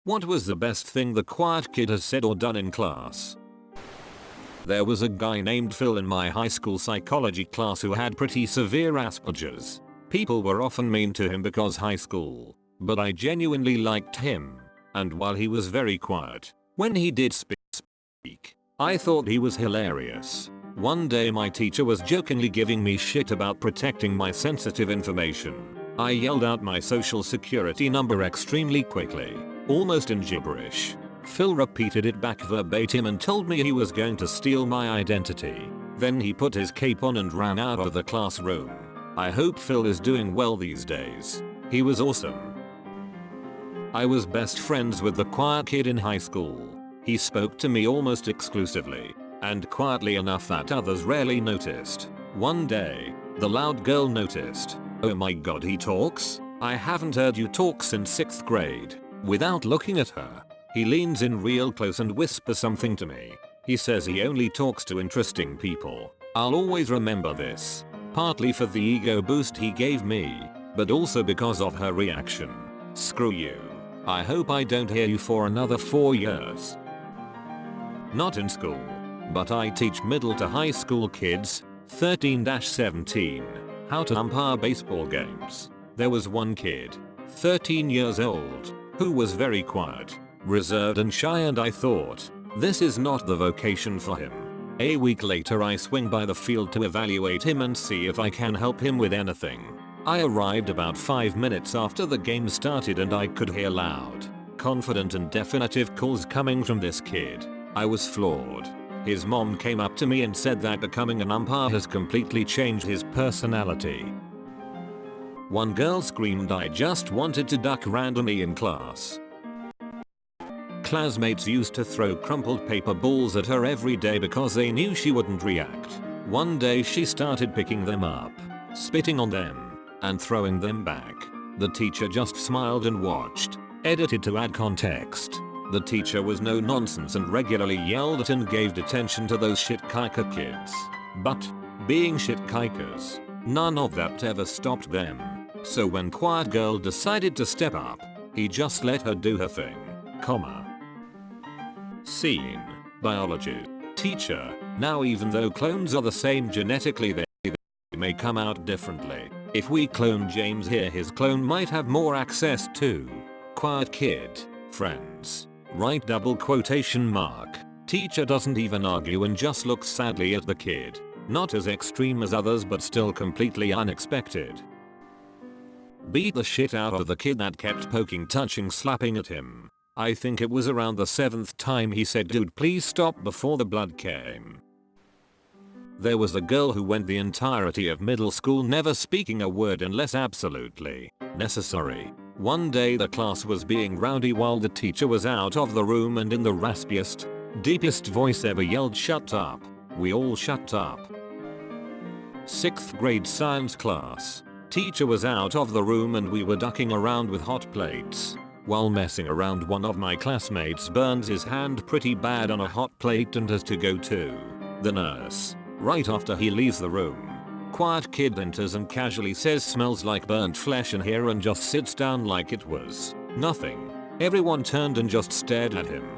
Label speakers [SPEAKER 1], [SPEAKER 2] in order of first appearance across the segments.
[SPEAKER 1] What was the best thing the quiet kid has said or done in class? There was a guy named Phil in my high school psychology class who had pretty severe Asperger's. People were often mean to him because high school, but I genuinely liked him. And while he was very quiet, when he did speak, I thought he was hilarious. One day my teacher was jokingly giving me shit about protecting my sensitive information. I yelled out my social security number extremely quickly, almost in gibberish. Phil repeated it back verbatim and told me he was going to steal my identity. Then he put his cape on and ran out of the classroom. I hope Phil is doing well these days. He was awesome. I was best friends with the quiet kid in high school. He spoke to me almost exclusively, and quietly enough that others rarely noticed. One day, the loud girl noticed. "Oh my god, he talks? I haven't heard you talk since 6th grade." Without looking at her, he leans in real close and whispers something to me. He says he only talks to interesting people. I'll always remember this. Partly for the ego boost he gave me, but also because of her reaction. Screw you. I hope I don't hear you for another 4 years. Not in school, but I teach middle to high school kids, 13-17, how to umpire baseball games. There was one kid, 13 years old, who was very quiet, reserved and shy, and I thought, this is not the vocation for him. A week later I swing by the field to evaluate him and see if I can help him with anything. I arrived about 5 minutes after the game started and I could hear loud, confident and definitive calls coming from this kid. I was floored. His mom came up to me and said that becoming an umpire has completely changed his personality. One girl screamed I just wanted to duck randomly in class. Classmates used to throw crumpled paper balls at her every day because they knew she wouldn't react. One day she started picking them up, spitting on them, and throwing them back. The teacher just smiled and watched. Edited to add context. The teacher was no nonsense and regularly yelled at and gave detention to those shit kiker kids. But, being shit kikers, none of that ever stopped them. So when quiet girl decided to step up, he just let her do her thing. Scene. Biology. Teacher. Now even though clones are the same genetically, they may come out differently. If we clone James here, his clone might have more access to quiet kid friends. Right? Double quotation mark. Teacher doesn't even argue and just looks sadly at the kid. Not as extreme as others but still completely unexpected. Beat the shit out of the kid that kept poking, touching, slapping at him. I think it was around the 7th time he said, "Dude, please stop," before the blood came. There was a girl who went the entirety of middle school never speaking a word unless absolutely necessary. One day the class was being rowdy while the teacher was out of the room and in the raspiest, deepest voice ever yelled, "Shut up." We all shut up. 6th grade science class. Teacher was out of the room and we were ducking around with hot plates. While messing around, one of my classmates burns his hand pretty bad on a hot plate and has to go to the nurse. Right after he leaves the room, quiet kid enters and casually says, "Smells like burnt flesh in here," and just sits down like it was nothing. Everyone turned and just stared at him.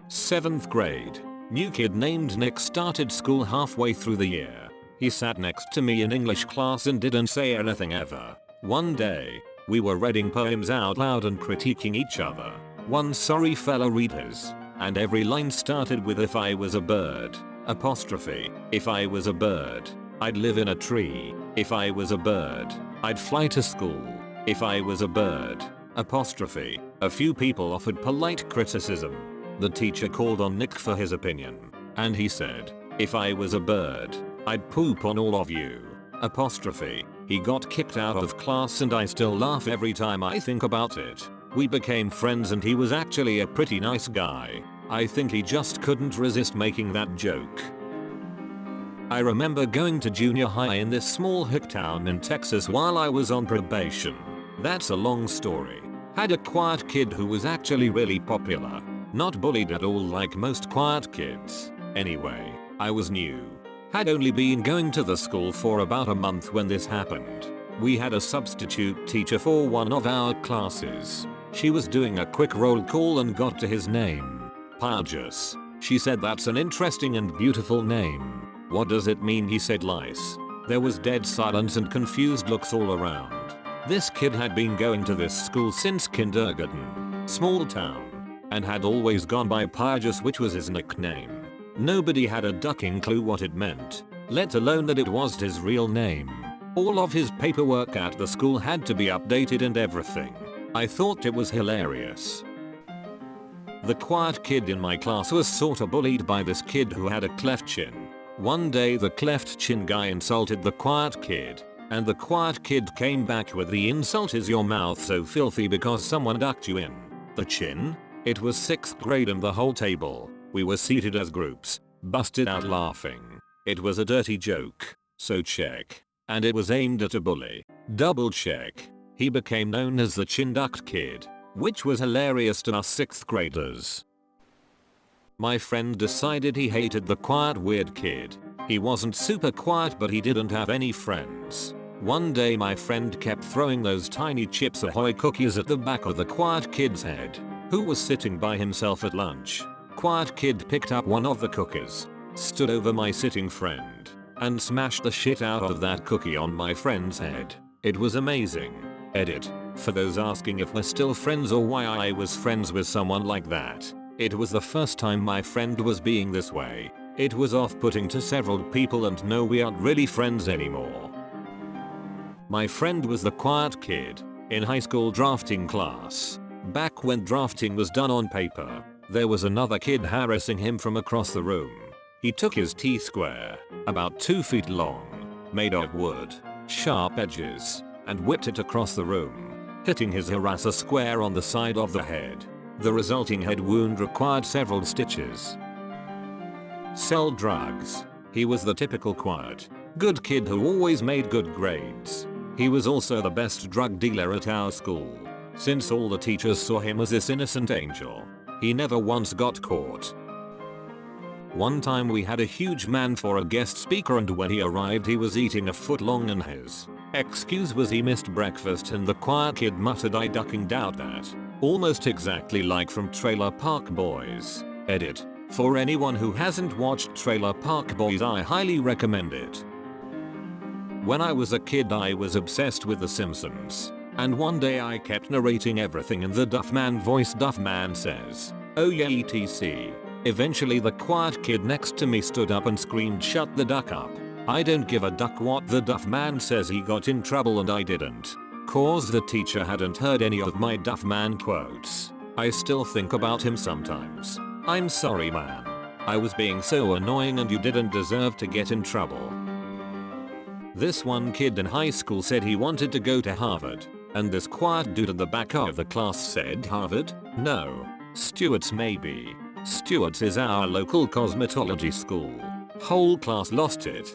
[SPEAKER 1] 7th grade. New kid named Nick started school halfway through the year. He sat next to me in English class and didn't say anything ever. One day, we were reading poems out loud and critiquing each other. One sorry fella read his, and every line started with "If I was a bird, apostrophe. If I was a bird, I'd live in a tree. If I was a bird, I'd fly to school. If I was a bird, apostrophe." A few people offered polite criticism. The teacher called on Nick for his opinion, and he said, "If I was a bird, I'd poop on all of you, apostrophe." He got kicked out of class and I still laugh every time I think about it. We became friends and he was actually a pretty nice guy. I think he just couldn't resist making that joke. I remember going to junior high in this small hick town in Texas while I was on probation. That's a long story. Had a quiet kid who was actually really popular. Not bullied at all like most quiet kids. Anyway, I was new. Had only been going to the school for about a month when this happened. We had a substitute teacher for one of our classes. She was doing a quick roll call and got to his name. Pajus. She said, "That's an interesting and beautiful name. What does it mean?" he said. "Lice." There was dead silence and confused looks all around. This kid had been going to this school since kindergarten. Small town. And had always gone by Pajus, which was his nickname. Nobody had a ducking clue what it meant, let alone that it was his real name. All of his paperwork at the school had to be updated and everything. I thought it was hilarious. The quiet kid in my class was sorta bullied by this kid who had a cleft chin. One day the cleft chin guy insulted the quiet kid, and the quiet kid came back with the insult, "Is your mouth so filthy because someone ducked you in the chin?" It was 6th grade and the whole table, we were seated as groups, busted out laughing. It was a dirty joke, so check. And it was aimed at a bully. Double check. He became known as the chin ducked kid, which was hilarious to us 6th graders. My friend decided he hated the quiet weird kid. He wasn't super quiet, but he didn't have any friends. One day my friend kept throwing those tiny Chips Ahoy cookies at the back of the quiet kid's head, who was sitting by himself at lunch. Quiet kid picked up one of the cookies, stood over my sitting friend, and smashed the shit out of that cookie on my friend's head. It was amazing. Edit. For those asking if we're still friends or why I was friends with someone like that, it was the first time my friend was being this way. It was off-putting to several people, and no, we aren't really friends anymore. My friend was the quiet kid in high school drafting class. Back when drafting was done on paper, there was another kid harassing him from across the room. He took his T-square, about 2 feet long, made of wood, sharp edges, and whipped it across the room, hitting his harasser square on the side of the head. The resulting head wound required several stitches. Sell drugs. He was the typical quiet, good kid who always made good grades. He was also the best drug dealer at our school. Since all the teachers saw him as this innocent angel, he never once got caught. One time we had a huge man for a guest speaker, and when he arrived he was eating a foot long, and his excuse was he missed breakfast, and the quiet kid muttered, "I ducking doubt that." Almost exactly like from Trailer Park Boys. Edit. For anyone who hasn't watched Trailer Park Boys, I highly recommend it. When I was a kid I was obsessed with The Simpsons, and one day I kept narrating everything in the Duffman voice. Duffman says, "Oh yeah etc." Eventually the quiet kid next to me stood up and screamed, "Shut the duck up. I don't give a duck what the Duffman says." He got in trouble and I didn't, cause the teacher hadn't heard any of my Duffman quotes. I still think about him sometimes. I'm sorry man. I was being so annoying and you didn't deserve to get in trouble. This one kid in high school said he wanted to go to Harvard, and this quiet dude at the back of the class said, "Harvard? No. Stewart's maybe." Stewart's is our local cosmetology school. Whole class lost it.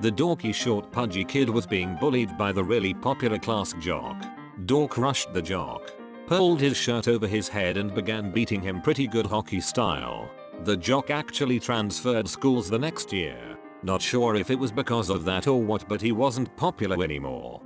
[SPEAKER 1] The dorky short pudgy kid was being bullied by the really popular class jock. Dork rushed the jock, pulled his shirt over his head and began beating him pretty good hockey style. The jock actually transferred schools the next year. Not sure if it was because of that or what, but he wasn't popular anymore.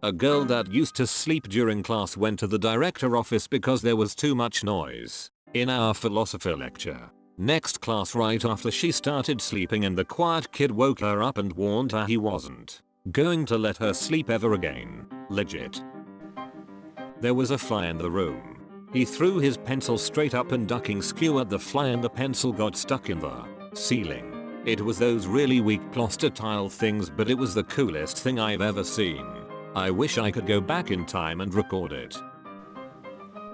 [SPEAKER 1] A girl that used to sleep during class went to the director office because there was too much noise in our philosophy lecture. Next class right after she started sleeping, and the quiet kid woke her up and warned her he wasn't going to let her sleep ever again. Legit. There was a fly in the room. He threw his pencil straight up and ducking skew at the fly, and the pencil got stuck in the ceiling. It was those really weak plaster tile things, but it was the coolest thing I've ever seen. I wish I could go back in time and record it.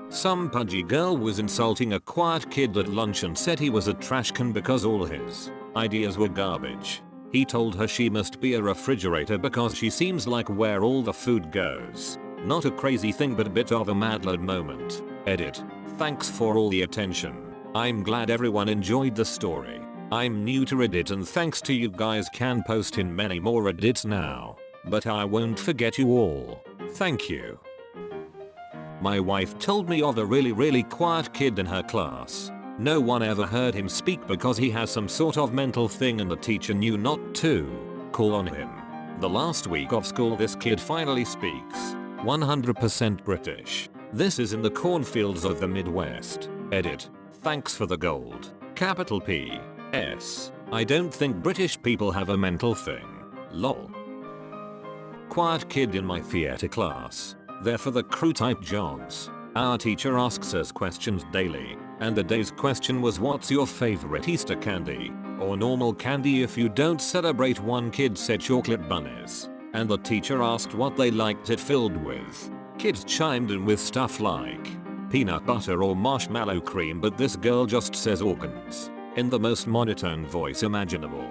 [SPEAKER 1] Some pudgy girl was insulting a quiet kid at lunch and said he was a trash can because all his ideas were garbage. He told her she must be a refrigerator because she seems like where all the food goes. Not a crazy thing, but a bit of a Mad Lad moment. Edit. Thanks for all the attention. I'm glad everyone enjoyed the story. I'm new to Reddit and thanks to you guys can post in many more Reddits now. But I won't forget you all. Thank you. My wife told me of a really quiet kid in her class. No one ever heard him speak because he has some sort of mental thing and the teacher knew not to call on him. The last week of school this kid finally speaks. 100% British. This is in the cornfields of the Midwest. Edit. Thanks for the gold. Capital P. S. I don't think British people have a mental thing. Lol. Quiet kid in my theatre class. They're for the crew type jobs. Our teacher asks us questions daily, and the day's question was, what's your favorite Easter candy? Or normal candy if you don't celebrate. One kid said chocolate bunnies, and the teacher asked what they liked it filled with. Kids chimed in with stuff like peanut butter or marshmallow cream, but this girl just says organs in the most monotone voice imaginable.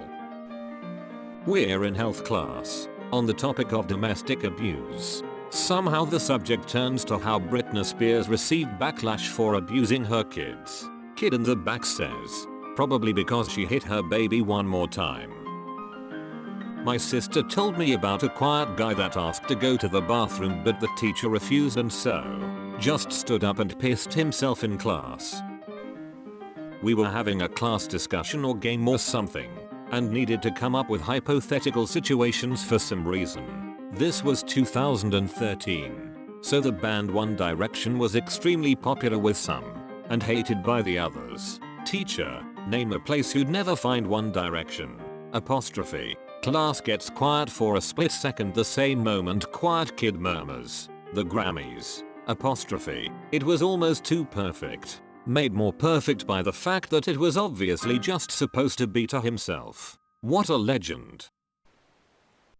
[SPEAKER 1] We're in health class, on the topic of domestic abuse. Somehow the subject turns to how Britney Spears received backlash for abusing her kids. Kid in the back says, probably because she hit her baby one more time. My sister told me about a quiet guy that asked to go to the bathroom, but the teacher refused and so just stood up and pissed himself in class. We were having a class discussion or game or something, and needed to come up with hypothetical situations for some reason. This was 2013, so the band One Direction was extremely popular with some, and hated by the others. Teacher, name a place you'd never find One Direction. Apostrophe. Class gets quiet for a split second. The same moment quiet kid murmurs, the Grammys. Apostrophe. It was almost too perfect. Made more perfect by the fact that it was obviously just supposed to be to himself. What a legend.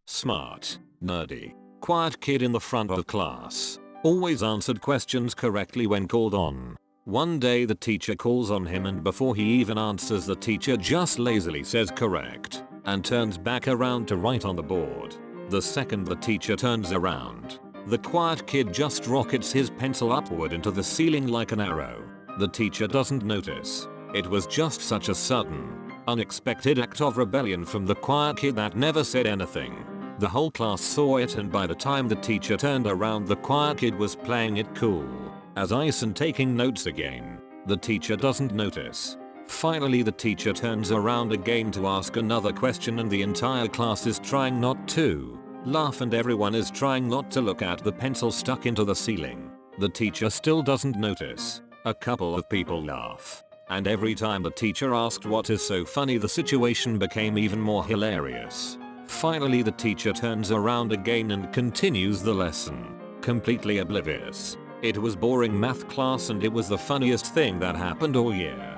[SPEAKER 1] Smart. Nerdy. Quiet kid in the front of class. Always answered questions correctly when called on. One day the teacher calls on him, and before he even answers, the teacher just lazily says correct and turns back around to write on the board. The second the teacher turns around, the quiet kid just rockets his pencil upward into the ceiling like an arrow. The teacher doesn't notice. It was just such a sudden, unexpected act of rebellion from the quiet kid that never said anything. The whole class saw it, and by the time the teacher turned around, the quiet kid was playing it cool as ice and taking notes again. The teacher doesn't notice. Finally the teacher turns around again to ask another question, and the entire class is trying not to laugh and everyone is trying not to look at the pencil stuck into the ceiling. The teacher still doesn't notice. A couple of people laugh, and every time the teacher asked what is so funny, the situation became even more hilarious. Finally the teacher turns around again and continues the lesson, completely oblivious. It was boring math class, and it was the funniest thing that happened all year.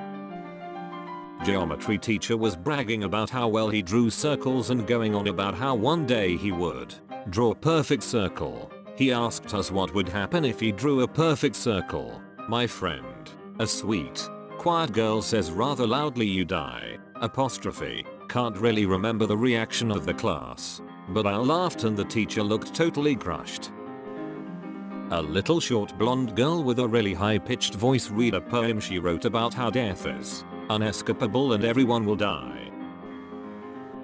[SPEAKER 1] Geometry teacher was bragging about how well he drew circles and going on about how one day he would draw a perfect circle. He asked us what would happen if he drew a perfect circle. My friend, a sweet, quiet girl, says rather loudly, you die. Apostrophe. Can't really remember the reaction of the class, but I laughed and the teacher looked totally crushed. A little short blonde girl with a really high-pitched voice read a poem she wrote about how death is unescapable and everyone will die.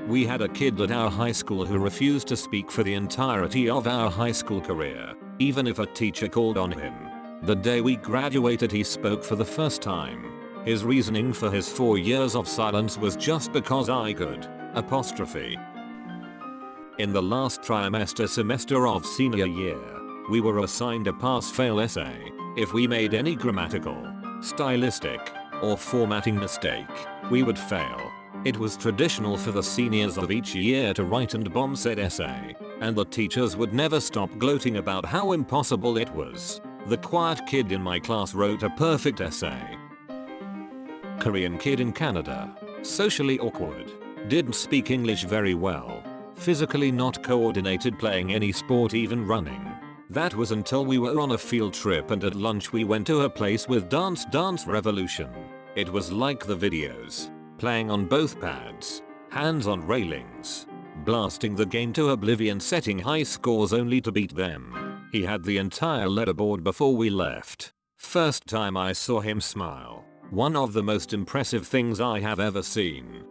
[SPEAKER 1] We had a kid at our high school who refused to speak for the entirety of our high school career, even if a teacher called on him. The day we graduated he spoke for the first time. His reasoning for his 4 years of silence was just because I could. Apostrophe. In the last semester of senior year, we were assigned a pass-fail essay. If we made any grammatical, stylistic, or formatting mistake, we would fail. It was traditional for the seniors of each year to write and bomb said essay, and the teachers would never stop gloating about how impossible it was. The quiet kid in my class wrote a perfect essay. Korean kid in Canada. Socially awkward. Didn't speak English very well. Physically not coordinated playing any sport, even running. That was until we were on a field trip, and at lunch we went to a place with Dance Revolution. It was like the videos. Playing on both pads. Hands on railings. Blasting the game to oblivion, setting high scores only to beat them. He had the entire leaderboard before we left. First time I saw him smile. One of the most impressive things I have ever seen.